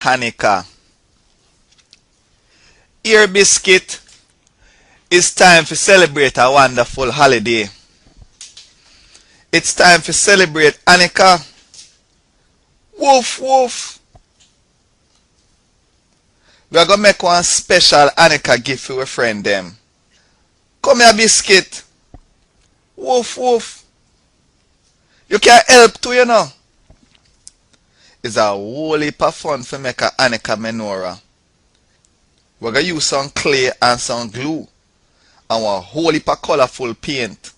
Hanukkah. Here, biscuit, it's time to celebrate a wonderful holiday. It's time to celebrate Hanukkah. Woof woof. We are gonna make one special Hanukkah gift for a friend them. Come here, biscuit. Woof woof. You can help too, you know. It's a whole heap of fun to make a Hanukkah menorah. We're gonna use some clay and some glue and a whole heap of colorful paint.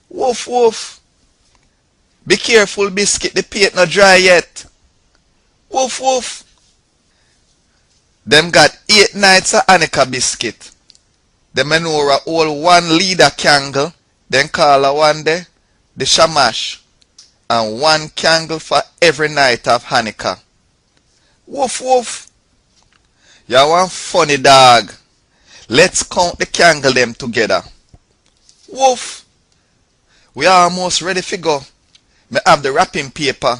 Woof woof. Be careful, biscuit, the paint not dry yet. Woof woof. Them got 8 nights of Hanukkah, biscuit. The menorah hold one leader candle, then call a one day the shamash, and one candle for every night of Hanukkah. Woof woof. You one funny dog. Let's count the candle them together. Woof. We are almost ready to go. Me have the wrapping paper.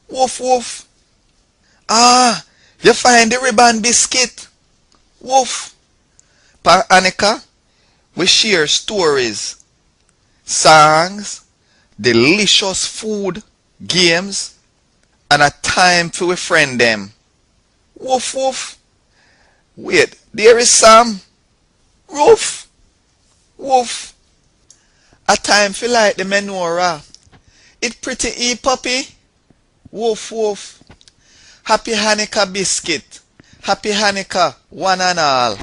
Woof woof. Ah, you find the ribbon, biscuit. Woof. For Hanukkah, we share stories, songs, delicious food, games, and a time for we friend them. Woof woof. Wait, there is some. Woof. Woof. A time for light the menorah. It pretty puppy. Woof woof. Happy Hanukkah, biscuit. Happy Hanukkah, one and all.